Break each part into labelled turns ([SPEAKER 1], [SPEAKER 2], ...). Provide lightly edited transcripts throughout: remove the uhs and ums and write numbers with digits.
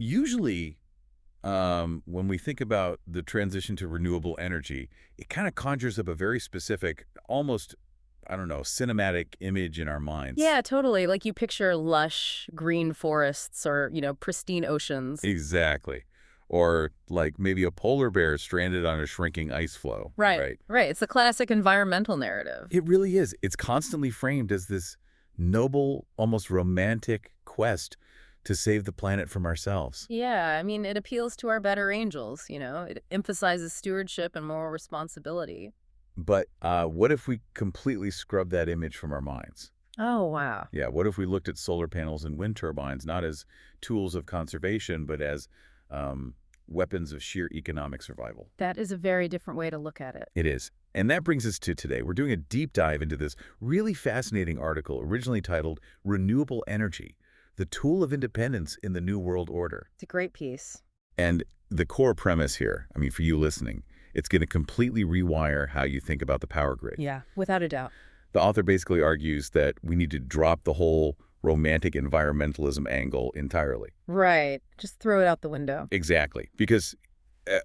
[SPEAKER 1] Usually, when we think about the transition to renewable energy, it kind of conjures up a very specific, almost, I don't know, cinematic image in our minds.
[SPEAKER 2] Yeah, totally. Like you picture lush green forests or, pristine oceans.
[SPEAKER 1] Exactly. Or like maybe a polar bear stranded on a shrinking ice floe,
[SPEAKER 2] Right,
[SPEAKER 1] right?
[SPEAKER 2] right. It's the classic environmental narrative.
[SPEAKER 1] It really is. It's constantly framed as this noble, almost romantic quest to save the planet from ourselves.
[SPEAKER 2] Yeah, I mean, it appeals to our better angels, It emphasizes stewardship and moral responsibility.
[SPEAKER 1] But what if we completely scrub that image from our minds?
[SPEAKER 2] Oh, wow.
[SPEAKER 1] Yeah, what if we looked at solar panels and wind turbines not as tools of conservation, but as um, weapons of sheer economic survival?
[SPEAKER 2] That is a very different way to look at it.
[SPEAKER 1] It is. And that brings us to today. We're doing a deep dive into this really fascinating article originally titled Renewable Energy, the Tool of Independence in the New World Order.
[SPEAKER 2] It's a great piece.
[SPEAKER 1] And the core premise here, I mean, for you listening, it's going to completely rewire how you think about the power grid.
[SPEAKER 2] Yeah, without a doubt.
[SPEAKER 1] The author basically argues that we need to drop the whole romantic environmentalism angle entirely.
[SPEAKER 2] Right. Just throw it out the window.
[SPEAKER 1] Exactly. Because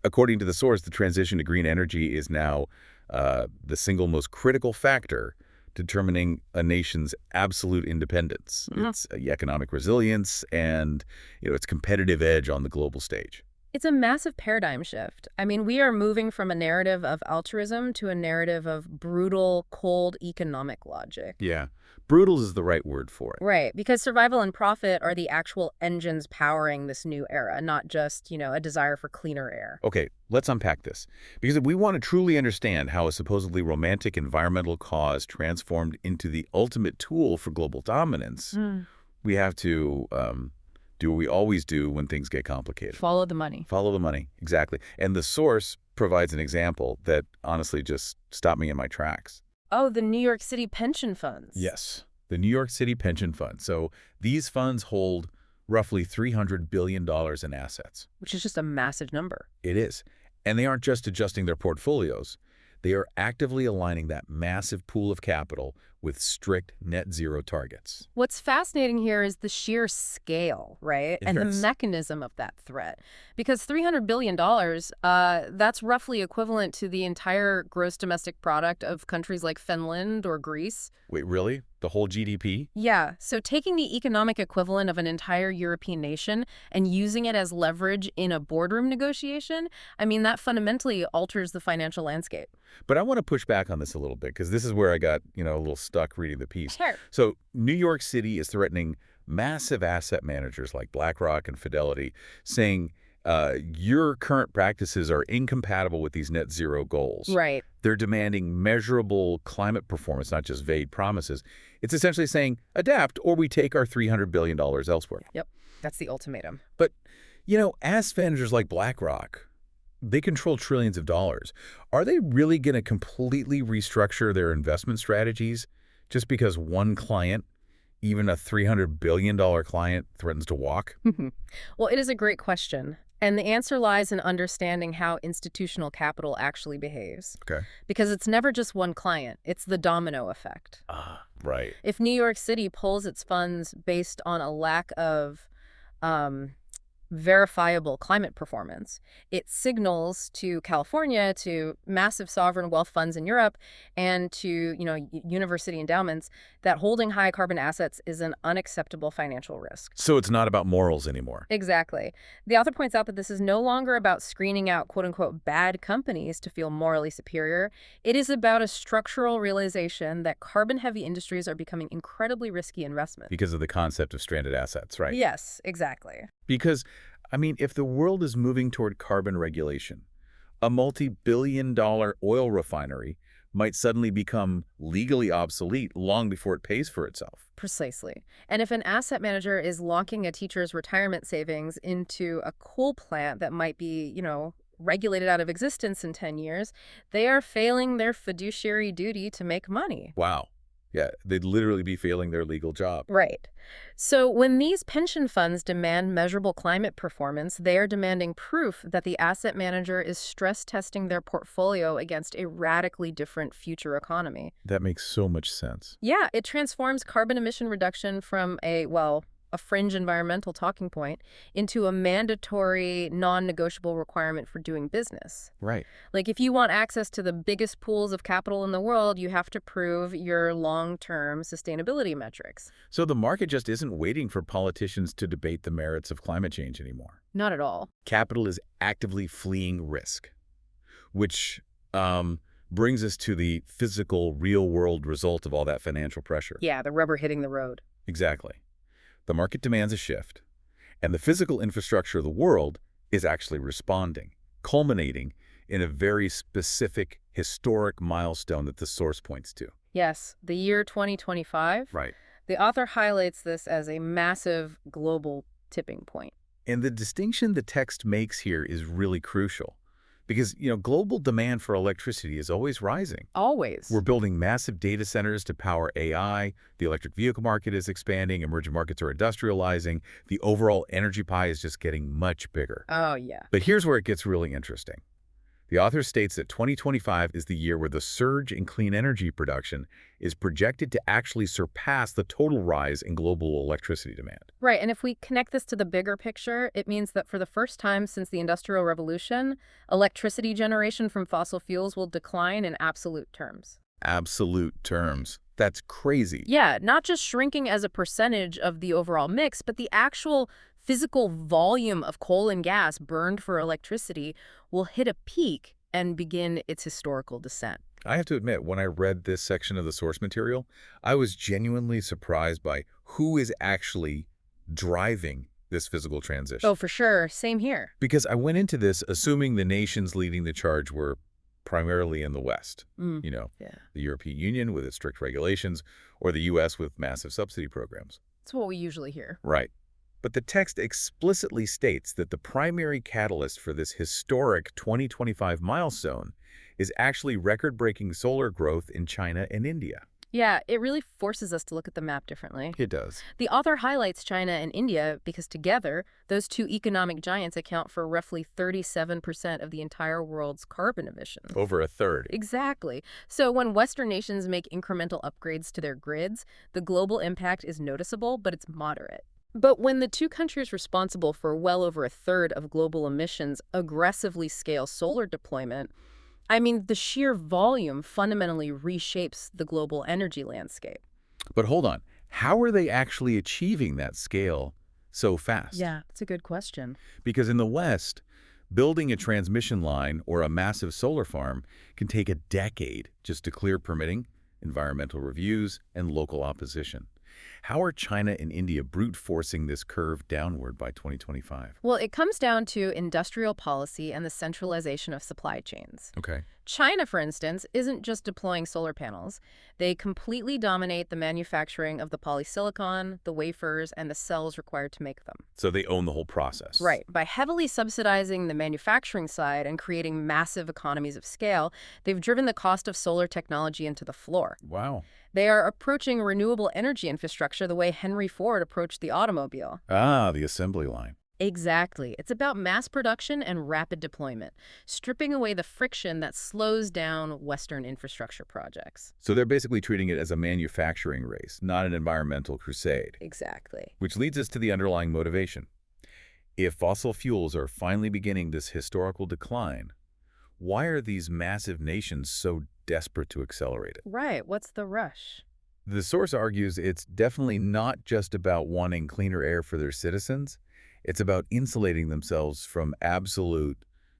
[SPEAKER 1] according to the source, the transition to green energy is now the single most critical factor determining a nation's absolute independence, its economic resilience, and its competitive edge on the global stage.
[SPEAKER 2] It's a massive paradigm shift. I mean, we are moving from a narrative of altruism to a narrative of brutal, cold economic logic.
[SPEAKER 1] Yeah. Brutal is the right word for it.
[SPEAKER 2] Right, because survival and profit are the actual engines powering this new era, not just, a desire for cleaner air.
[SPEAKER 1] Okay, let's unpack this. Because if we want to truly understand how a supposedly romantic environmental cause transformed into the ultimate tool for global dominance, we have to do what we always do when things get complicated.
[SPEAKER 2] Follow the money.
[SPEAKER 1] Follow the money, exactly. And the source provides an example that honestly just stopped me in my tracks.
[SPEAKER 2] Oh, the New York City pension funds.
[SPEAKER 1] Yes, the New York City Pension Fund. So these funds hold roughly $300 billion in assets.
[SPEAKER 2] Which is just a massive number.
[SPEAKER 1] It is. And they aren't just adjusting their portfolios. They are actively aligning that massive pool of capital with strict net zero targets.
[SPEAKER 2] What's fascinating here is the sheer scale, right? And the
[SPEAKER 1] Yes.
[SPEAKER 2] mechanism of that threat. Because $300 billion, that's roughly equivalent to the entire gross domestic product of countries like Finland or Greece.
[SPEAKER 1] Wait, really? The whole GDP?
[SPEAKER 2] Yeah, so taking the economic equivalent of an entire European nation and using it as leverage in a boardroom negotiation, I mean, that fundamentally alters the financial landscape.
[SPEAKER 1] But I want to push back on this a little bit because this is where I got, a little stuck reading the piece.
[SPEAKER 2] Sure.
[SPEAKER 1] So New York City is threatening massive asset managers like BlackRock and Fidelity, saying your current practices are incompatible with these net zero goals.
[SPEAKER 2] Right.
[SPEAKER 1] They're demanding measurable climate performance, not just vague promises. It's essentially saying, adapt or we take our $300 billion elsewhere.
[SPEAKER 2] Yep. That's the ultimatum.
[SPEAKER 1] But, asset managers like BlackRock, they control trillions of dollars. Are they really going to completely restructure their investment strategies just because one client, even a $300 billion client, threatens to walk?
[SPEAKER 2] Well, it is a great question. And the answer lies in understanding how institutional capital actually behaves.
[SPEAKER 1] Okay.
[SPEAKER 2] Because it's never just one client, it's the domino effect.
[SPEAKER 1] Ah, right.
[SPEAKER 2] If New York City pulls its funds based on a lack of verifiable climate performance, it signals to California, to massive sovereign wealth funds in Europe, and to university endowments that holding high carbon assets is an unacceptable financial risk.
[SPEAKER 1] So it's not about morals anymore.
[SPEAKER 2] Exactly. The author points out that this is no longer about screening out quote-unquote bad companies to feel morally superior. It is about a structural realization that carbon-heavy industries are becoming incredibly risky investments.
[SPEAKER 1] Because of the concept of stranded assets, right?
[SPEAKER 2] Yes, exactly.
[SPEAKER 1] Because, if the world is moving toward carbon regulation, a multi-billion-dollar oil refinery might suddenly become legally obsolete long before it pays for itself.
[SPEAKER 2] Precisely. And if an asset manager is locking a teacher's retirement savings into a coal plant that might be, regulated out of existence in 10 years, they are failing their fiduciary duty to make money.
[SPEAKER 1] Wow. Yeah, they'd literally be failing their legal job.
[SPEAKER 2] Right. So when these pension funds demand measurable climate performance, they are demanding proof that the asset manager is stress testing their portfolio against a radically different future economy.
[SPEAKER 1] That makes so much sense.
[SPEAKER 2] Yeah, it transforms carbon emission reduction from a, a fringe environmental talking point into a mandatory, non-negotiable requirement for doing business.
[SPEAKER 1] Right.
[SPEAKER 2] Like, if you want access to the biggest pools of capital in the world, you have to prove your long-term sustainability metrics.
[SPEAKER 1] So the market just isn't waiting for politicians to debate the merits of climate change anymore.
[SPEAKER 2] Not at all.
[SPEAKER 1] Capital is actively fleeing risk, which brings us to the physical, real-world result of all that financial pressure.
[SPEAKER 2] Yeah, the rubber hitting the road.
[SPEAKER 1] Exactly. The market demands a shift, and the physical infrastructure of the world is actually responding, culminating in a very specific, historic milestone that the source points to.
[SPEAKER 2] Yes, the year 2025.
[SPEAKER 1] Right.
[SPEAKER 2] The author highlights this as a massive global tipping point.
[SPEAKER 1] And the distinction the text makes here is really crucial because, global demand for electricity is always rising.
[SPEAKER 2] Always.
[SPEAKER 1] We're building massive data centers to power AI, the electric vehicle market is expanding, emerging markets are industrializing, the overall energy pie is just getting much bigger.
[SPEAKER 2] Oh, yeah.
[SPEAKER 1] But here's where it gets really interesting. The author states that 2025 is the year where the surge in clean energy production is projected to actually surpass the total rise in global electricity demand.
[SPEAKER 2] Right, and if we connect this to the bigger picture, it means that for the first time since the Industrial Revolution, electricity generation from fossil fuels will decline in absolute terms.
[SPEAKER 1] Absolute terms. That's crazy.
[SPEAKER 2] Yeah, not just shrinking as a percentage of the overall mix, but the actual physical volume of coal and gas burned for electricity will hit a peak and begin its historical descent.
[SPEAKER 1] I have to admit, when I read this section of the source material, I was genuinely surprised by who is actually driving this physical transition.
[SPEAKER 2] Oh, for sure. Same here.
[SPEAKER 1] Because I went into this assuming the nations leading the charge were primarily in the West.
[SPEAKER 2] Yeah.
[SPEAKER 1] The European Union with its strict regulations, or the U.S. with massive subsidy programs.
[SPEAKER 2] That's what we usually hear.
[SPEAKER 1] Right. But the text explicitly states that the primary catalyst for this historic 2025 milestone is actually record-breaking solar growth in China and India.
[SPEAKER 2] Yeah, it really forces us to look at the map differently.
[SPEAKER 1] It does.
[SPEAKER 2] The author highlights China and India because together, those two economic giants account for roughly 37% of the entire world's carbon emissions.
[SPEAKER 1] Over a third.
[SPEAKER 2] Exactly. So when Western nations make incremental upgrades to their grids, the global impact is noticeable, but it's moderate. But when the two countries responsible for well over a third of global emissions aggressively scale solar deployment, the sheer volume fundamentally reshapes the global energy landscape.
[SPEAKER 1] But hold on. How are they actually achieving that scale so fast?
[SPEAKER 2] Yeah, that's a good question.
[SPEAKER 1] Because in the West, building a transmission line or a massive solar farm can take a decade just to clear permitting, environmental reviews, and local opposition. How are China and India brute forcing this curve downward by 2025?
[SPEAKER 2] Well, it comes down to industrial policy and the centralization of supply chains.
[SPEAKER 1] Okay.
[SPEAKER 2] China, for instance, isn't just deploying solar panels. They completely dominate the manufacturing of the polysilicon, the wafers, and the cells required to make them.
[SPEAKER 1] So they own the whole process.
[SPEAKER 2] Right. By heavily subsidizing the manufacturing side and creating massive economies of scale, they've driven the cost of solar technology into the floor.
[SPEAKER 1] Wow.
[SPEAKER 2] They are approaching renewable energy infrastructure the way Henry Ford approached the automobile.
[SPEAKER 1] Ah, the assembly line.
[SPEAKER 2] Exactly. It's about mass production and rapid deployment, stripping away the friction that slows down Western infrastructure projects.
[SPEAKER 1] So they're basically treating it as a manufacturing race, not an environmental crusade.
[SPEAKER 2] Exactly.
[SPEAKER 1] Which leads us to the underlying motivation. If fossil fuels are finally beginning this historical decline, why are these massive nations so desperate to accelerate it?
[SPEAKER 2] Right. What's the rush?
[SPEAKER 1] The source argues it's definitely not just about wanting cleaner air for their citizens. It's about insulating themselves from absolute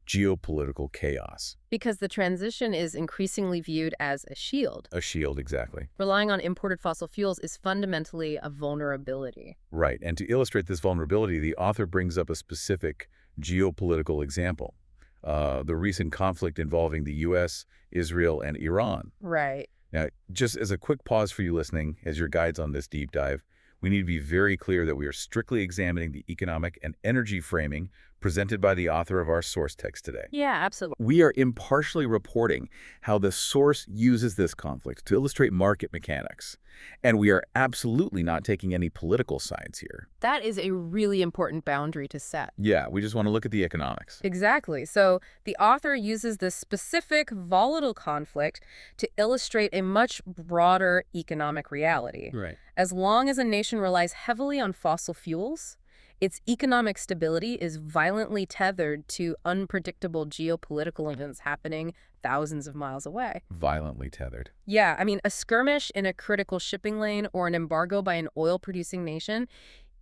[SPEAKER 1] geopolitical chaos.
[SPEAKER 2] Because the transition is increasingly viewed as a shield.
[SPEAKER 1] A shield, exactly.
[SPEAKER 2] Relying on imported fossil fuels is fundamentally a vulnerability.
[SPEAKER 1] Right. And to illustrate this vulnerability, the author brings up a specific geopolitical example. The recent conflict involving the U.S., Israel, and Iran.
[SPEAKER 2] Right.
[SPEAKER 1] Now, just as a quick pause for you listening, as your guides on this deep dive, we need to be very clear that we are strictly examining the economic and energy framing presented by the author of our source text today.
[SPEAKER 2] Yeah, absolutely.
[SPEAKER 1] We are impartially reporting how the source uses this conflict to illustrate market mechanics. And we are absolutely not taking any political sides here.
[SPEAKER 2] That is a really important boundary to set.
[SPEAKER 1] Yeah, we just want to look at the economics.
[SPEAKER 2] Exactly. So the author uses this specific volatile conflict to illustrate a much broader economic reality.
[SPEAKER 1] Right.
[SPEAKER 2] As long as a nation relies heavily on fossil fuels, its economic stability is violently tethered to unpredictable geopolitical events happening thousands of miles away.
[SPEAKER 1] Violently tethered.
[SPEAKER 2] Yeah, I mean, a skirmish in a critical shipping lane or an embargo by an oil-producing nation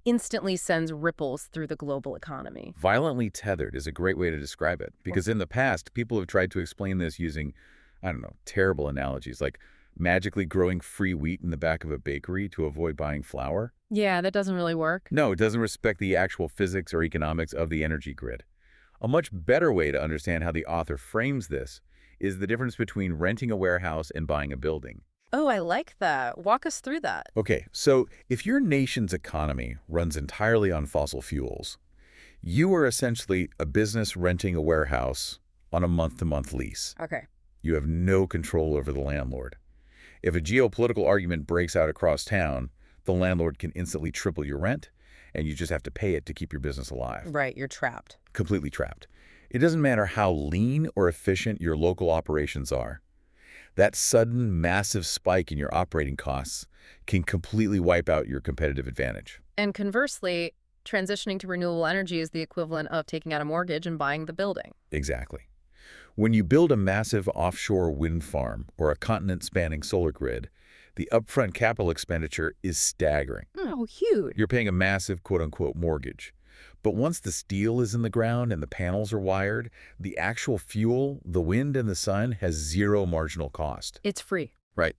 [SPEAKER 2] instantly sends ripples through the global economy.
[SPEAKER 1] Violently tethered is a great way to describe it, because in the past, people have tried to explain this using, I don't know, terrible analogies, like magically growing free wheat in the back of a bakery to avoid buying flour.
[SPEAKER 2] Yeah, that doesn't really work.
[SPEAKER 1] No, it doesn't respect the actual physics or economics of the energy grid. A much better way to understand how the author frames this is the difference between renting a warehouse and buying a building.
[SPEAKER 2] Oh, I like that. Walk us through that.
[SPEAKER 1] Okay, so if your nation's economy runs entirely on fossil fuels, you are essentially a business renting a warehouse on a month-to-month lease.
[SPEAKER 2] Okay.
[SPEAKER 1] You have no control over the landlord. If a geopolitical argument breaks out across town, the landlord can instantly triple your rent, and you just have to pay it to keep your business alive.
[SPEAKER 2] Right, you're trapped.
[SPEAKER 1] Completely trapped. It doesn't matter how lean or efficient your local operations are. That sudden, massive spike in your operating costs can completely wipe out your competitive advantage.
[SPEAKER 2] And conversely, transitioning to renewable energy is the equivalent of taking out a mortgage and buying the building.
[SPEAKER 1] Exactly. When you build a massive offshore wind farm or a continent-spanning solar grid, the upfront capital expenditure is staggering.
[SPEAKER 2] Oh, huge.
[SPEAKER 1] You're paying a massive quote-unquote mortgage. But once the steel is in the ground and the panels are wired, the actual fuel, the wind and the sun, has zero marginal cost.
[SPEAKER 2] It's free.
[SPEAKER 1] Right.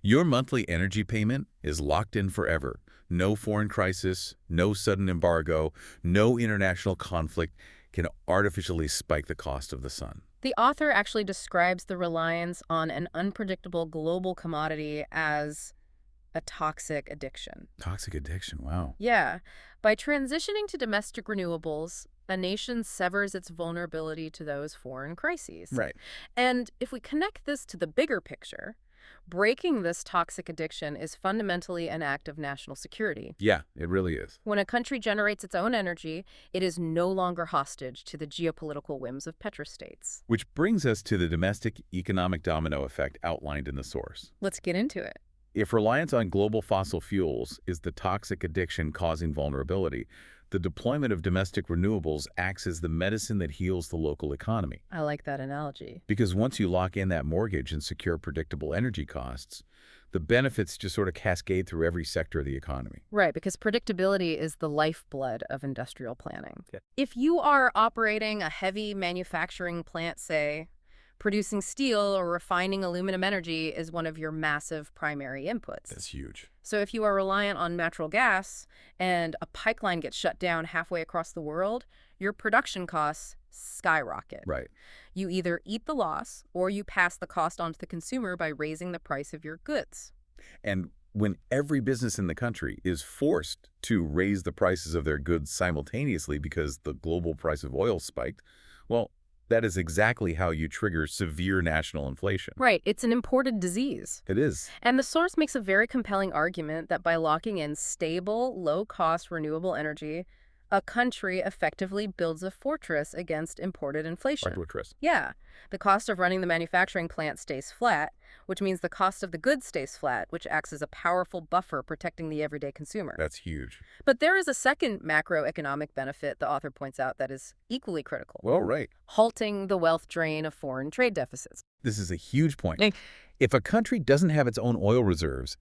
[SPEAKER 1] Your monthly energy payment is locked in forever. No foreign crisis, no sudden embargo, no international conflict can artificially spike the cost of the sun.
[SPEAKER 2] The author actually describes the reliance on an unpredictable global commodity as a toxic addiction.
[SPEAKER 1] Toxic addiction, wow.
[SPEAKER 2] Yeah. By transitioning to domestic renewables, a nation severs its vulnerability to those foreign crises.
[SPEAKER 1] Right.
[SPEAKER 2] And if we connect this to the bigger picture, breaking this toxic addiction is fundamentally an act of national security.
[SPEAKER 1] Yeah, it really is.
[SPEAKER 2] When a country generates its own energy, it is no longer hostage to the geopolitical whims of petrostates.
[SPEAKER 1] Which brings us to the domestic economic domino effect outlined in the source.
[SPEAKER 2] Let's get into it.
[SPEAKER 1] If reliance on global fossil fuels is the toxic addiction causing vulnerability, the deployment of domestic renewables acts as the medicine that heals the local economy.
[SPEAKER 2] I like that analogy.
[SPEAKER 1] Because once you lock in that mortgage and secure predictable energy costs, the benefits just sort of cascade through every sector of the economy.
[SPEAKER 2] Right, because predictability is the lifeblood of industrial planning.
[SPEAKER 1] Yeah.
[SPEAKER 2] If you are operating a heavy manufacturing plant, say, producing steel or refining aluminum energy is one of your massive primary inputs.
[SPEAKER 1] That's huge.
[SPEAKER 2] So if you are reliant on natural gas and a pipeline gets shut down halfway across the world, your production costs skyrocket.
[SPEAKER 1] Right.
[SPEAKER 2] You either eat the loss or you pass the cost on to the consumer by raising the price of your goods.
[SPEAKER 1] And when every business in the country is forced to raise the prices of their goods simultaneously because the global price of oil spiked, well, that is exactly how you trigger severe national inflation.
[SPEAKER 2] Right, it's an imported disease.
[SPEAKER 1] It is.
[SPEAKER 2] And the source makes a very compelling argument that by locking in stable, low-cost renewable energy, a country effectively builds a fortress against imported inflation.
[SPEAKER 1] Fortress.
[SPEAKER 2] Yeah. The cost of running the manufacturing plant stays flat, which means the cost of the goods stays flat, which acts as a powerful buffer protecting the everyday consumer.
[SPEAKER 1] That's huge.
[SPEAKER 2] But there is a second macroeconomic benefit the author points out that is equally critical.
[SPEAKER 1] Well, right.
[SPEAKER 2] Halting the wealth drain of foreign trade deficits.
[SPEAKER 1] This is a huge point. If a country doesn't have its own oil reserves,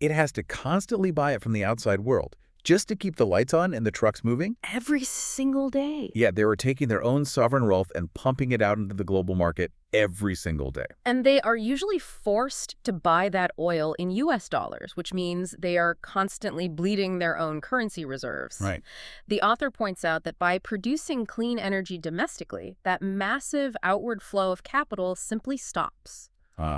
[SPEAKER 1] it has to constantly buy it from the outside world just to keep the lights on and the trucks moving.
[SPEAKER 2] Every single day.
[SPEAKER 1] Yeah, they were taking their own sovereign wealth and pumping it out into the global market every single day.
[SPEAKER 2] And they are usually forced to buy that oil in U.S. dollars, which means they are constantly bleeding their own currency reserves.
[SPEAKER 1] Right.
[SPEAKER 2] The author points out that by producing clean energy domestically, that massive outward flow of capital simply stops.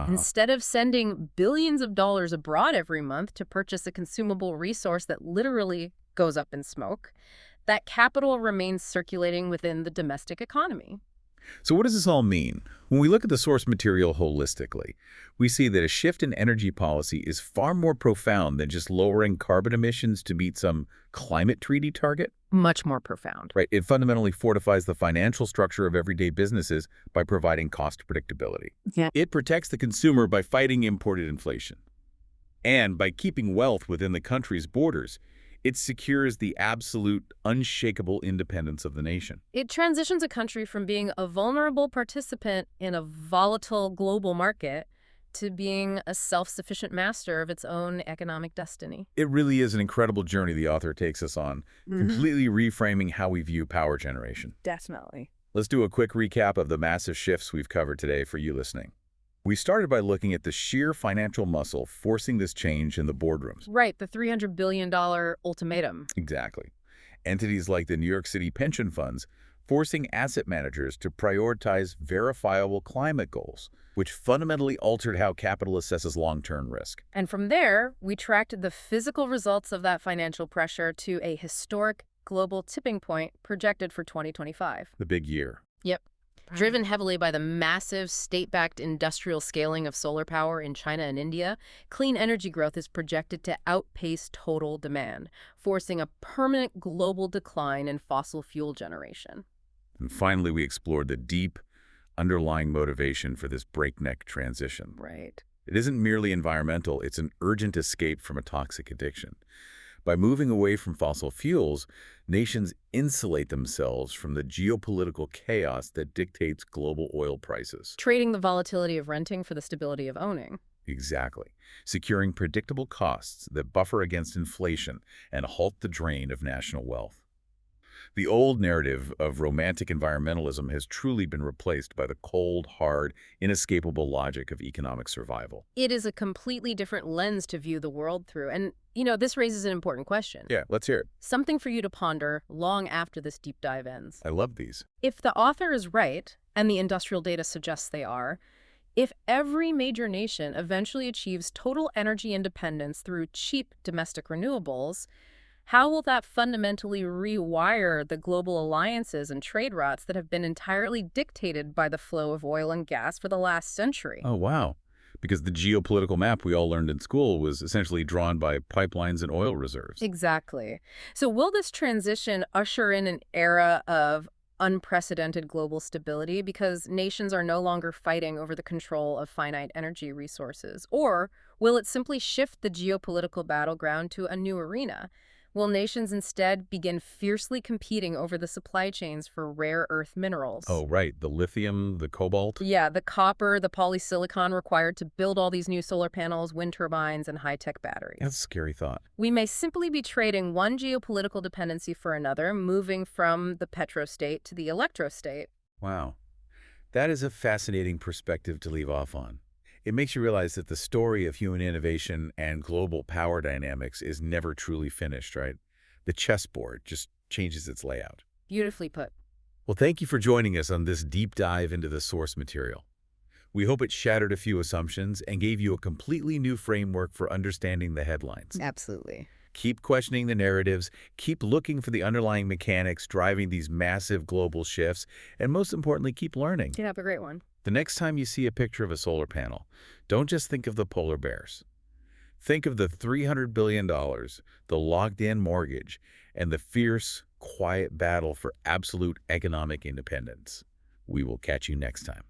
[SPEAKER 2] Instead of sending billions of dollars abroad every month to purchase a consumable resource that literally goes up in smoke, that capital remains circulating within the domestic economy.
[SPEAKER 1] So what does this all mean? When we look at the source material holistically, we see that a shift in energy policy is far more profound than just lowering carbon emissions to meet some climate treaty target.
[SPEAKER 2] Much more profound.
[SPEAKER 1] Right, it fundamentally fortifies the financial structure of everyday businesses by providing cost predictability.
[SPEAKER 2] Yeah.
[SPEAKER 1] It protects the consumer by fighting imported inflation. And by keeping wealth within the country's borders, it secures the absolute, unshakable independence of the nation.
[SPEAKER 2] It transitions a country from being a vulnerable participant in a volatile global market to being a self-sufficient master of its own economic destiny.
[SPEAKER 1] It really is an incredible journey the author takes us on, completely reframing how we view power generation.
[SPEAKER 2] Definitely.
[SPEAKER 1] Let's do a quick recap of the massive shifts we've covered today for you listening. We started by looking at the sheer financial muscle forcing this change in the boardrooms.
[SPEAKER 2] Right, the $300 billion ultimatum.
[SPEAKER 1] Exactly. Entities like the New York City pension funds forcing asset managers to prioritize verifiable climate goals, which fundamentally altered how capital assesses long-term risk.
[SPEAKER 2] And from there, we tracked the physical results of that financial pressure to a historic global tipping point projected for 2025.
[SPEAKER 1] The big year.
[SPEAKER 2] Yep. Driven heavily by the massive state-backed industrial scaling of solar power in China and India, clean energy growth is projected to outpace total demand, forcing a permanent global decline in fossil fuel generation.
[SPEAKER 1] And finally, we explored the deep, underlying motivation for this breakneck transition.
[SPEAKER 2] Right.
[SPEAKER 1] It isn't merely environmental, it's an urgent escape from a toxic addiction. By moving away from fossil fuels, nations insulate themselves from the geopolitical chaos that dictates global oil prices.
[SPEAKER 2] Trading the volatility of renting for the stability of owning.
[SPEAKER 1] Exactly. Securing predictable costs that buffer against inflation and halt the drain of national wealth. The old narrative of romantic environmentalism has truly been replaced by the cold, hard, inescapable logic of economic survival.
[SPEAKER 2] It is a completely different lens to view the world through. And, this raises an important question.
[SPEAKER 1] Yeah, let's hear it.
[SPEAKER 2] Something for you to ponder long after this deep dive ends.
[SPEAKER 1] I love these.
[SPEAKER 2] If the author is right, and the industrial data suggests they are, if every major nation eventually achieves total energy independence through cheap domestic renewables, how will that fundamentally rewire the global alliances and trade routes that have been entirely dictated by the flow of oil and gas for the last century?
[SPEAKER 1] Oh, wow. Because the geopolitical map we all learned in school was essentially drawn by pipelines and oil reserves.
[SPEAKER 2] Exactly. So will this transition usher in an era of unprecedented global stability because nations are no longer fighting over the control of finite energy resources? Or will it simply shift the geopolitical battleground to a new arena? Will nations instead begin fiercely competing over the supply chains for rare earth minerals?
[SPEAKER 1] Oh, right. The lithium, the cobalt.
[SPEAKER 2] Yeah, the copper, the polysilicon required to build all these new solar panels, wind turbines, and high-tech batteries.
[SPEAKER 1] That's a scary thought.
[SPEAKER 2] We may simply be trading one geopolitical dependency for another, moving from the petrostate to the electrostate.
[SPEAKER 1] Wow. That is a fascinating perspective to leave off on. It makes you realize that the story of human innovation and global power dynamics is never truly finished, right? The chessboard just changes its layout.
[SPEAKER 2] Beautifully put.
[SPEAKER 1] Well, thank you for joining us on this deep dive into the source material. We hope it shattered a few assumptions and gave you a completely new framework for understanding the headlines.
[SPEAKER 2] Absolutely.
[SPEAKER 1] Keep questioning the narratives, keep looking for the underlying mechanics driving these massive global shifts, and most importantly, keep learning.
[SPEAKER 2] You have a great one.
[SPEAKER 1] The next time you see a picture of a solar panel, don't just think of the polar bears. Think of the $300 billion, the locked-in mortgage, and the fierce, quiet battle for absolute economic independence. We will catch you next time.